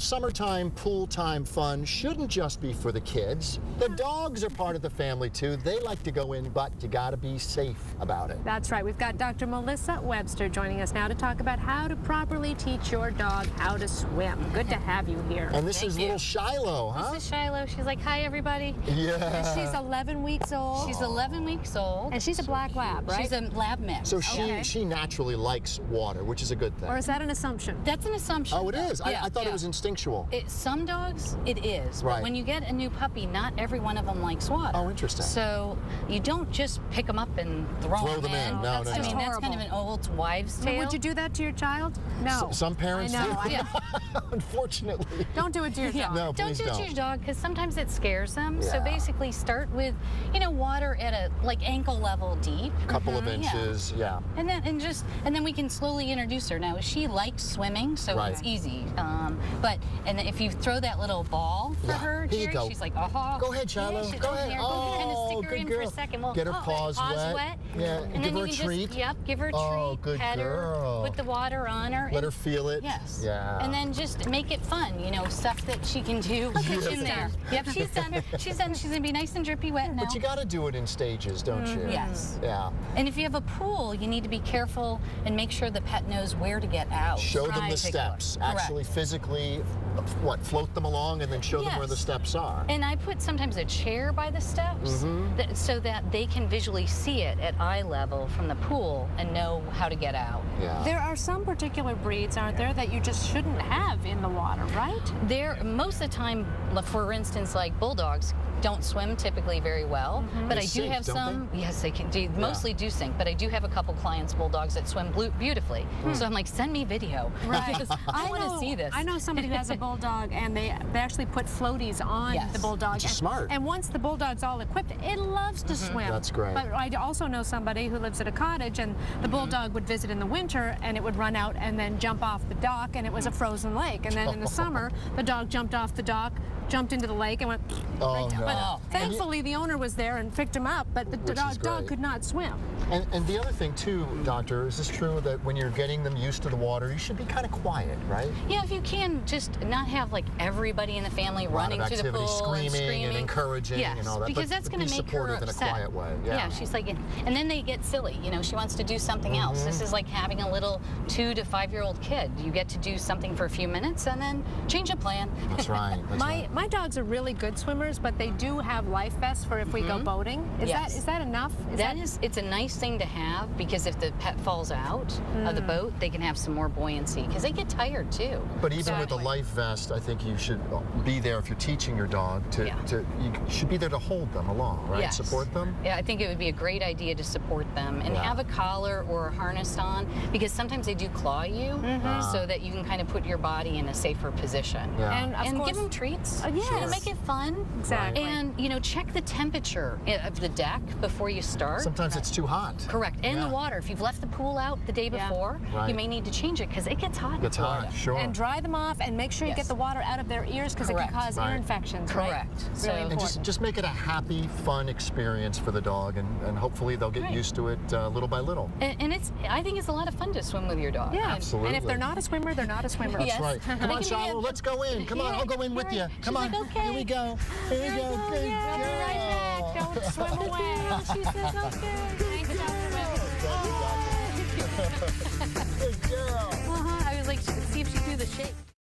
summertime pool time fun shouldn't just be for the kids. The dogs are part of the family too. They like to go in, but you gotta be safe about it. That's right. We've got Dr. Melissa Webster joining us now to talk about how to properly teach your dog how to swim. Good to have you here. And this is little Shiloh, huh? This is Shiloh. She's like, hi, everybody. Yeah. And she's 11 weeks old. She's 11 weeks old. And she's a black lab, right? She's a lab mix. So she naturally likes water, which is a good thing. Or is that an assumption? That's an assumption. Oh, it is? Yeah, I thought it was instinctual. Some dogs, it is. Right. But when you get a new puppy, not every one of them likes water. Oh, interesting. So you don't just pick them up and throw them in. No, I mean, that's kind of an old wives' tale. Would you do that to your child? No. Some parents I know. do. Unfortunately. Don't do it to your dog. No, don't please do it to your don't. dog because sometimes it scares them. Yeah. So basically start with, water at a ankle level deep. Couple of inches, yeah. And then we can slowly introduce her. Now she likes swimming, so it's easy. And if you throw that little ball for her, here you go. she's like, oh. Go ahead, Shiloh. Yeah, go ahead. Oh, kind of stick her good in girl. for a second. Well, get her paws wet. Yeah, and give then her you a can treat. give her a treat. Oh, good pet girl. her, put the water on her. Let her feel it. Yes. Yeah. And then just make it fun. Stuff that she can do. In there. Yep, she's done. She's done. She's gonna be nice and drippy wet now. But you got to do it in stages, don't you? Yes. Yeah. And if you have a pool, you need to be careful and make sure the pet knows where to get out. Show them the steps. Actually, physically, float them along and then show them where the steps are. And I put sometimes a chair by the steps so that they can visually see it at eye level from the pool and know how to get out. Yeah. There are some particular breeds, aren't there, that you just shouldn't have in the water, right? Most of the time, for instance, like bulldogs don't swim typically very well, but I do have some. Yes, they can. Mostly do sink, but I do have a couple clients, bulldogs, that swim beautifully. So I'm like, send me video, because I want to see this. I know somebody who has a bulldog, and they actually put floaties on the bulldog. Which is smart. And once the bulldog's all equipped, it loves to swim. That's great. But I also know somebody who lives at a cottage, and the bulldog would visit in the winter, and it would run out and then jump off the dock, and it was a frozen lake. And then in the summer, the dog jumped off the dock, jumped into the lake, and went right down. But thankfully, the owner was there and picked him up, but the dog could not swim. And the other thing, too, Doctor, is this true that when you're getting them used to the water, you should be kind of quiet, right? Yeah, if you can, just not have everybody in the family running to the pool screaming and encouraging and all that. Because that's going to make her upset. In a quiet way. Yeah, she's like, and then they get silly. She wants to do something else. This is like having a little 2 to 5-year-old kid. You get to do something for a few minutes and then change a plan. That's right. My dogs are really good swimmers, but they do have life vests for if we go boating. Is that enough? It's a nice thing to have, because if the pet falls out of the boat, they can have some more buoyancy, because they get tired too. But even with a life vest, I think you should be there if you're teaching your dog you should be there to hold them along, right? Yes. Support them? Yeah, I think it would be a great idea to support them and have a collar or a harness on, because sometimes they do claw you, so that you can kind of put your body in a safer position. Yeah. And give them treats. Make it fun. Exactly. And check the temperature of the deck before you start. Sometimes it's too hot. Correct. And the water. If you've left the pool out the day before, you may need to change it, because it gets hot. It gets hot, sure. And dry them off, and make sure you get the water out of their ears, because it can cause ear infections. Correct. Really and just make it a happy, fun experience for the dog, and hopefully they'll get used to it little by little. And I think it's a a lot of fun to swim with your dog. Yeah, absolutely. And if they're not a swimmer, they're not a swimmer. That's right. Come on, Shiloh, let's go in. Come on, I'll go in with you. Come on. Like, okay. Here we go. Here we go. Good We'll be right back. Don't swim away. She says okay.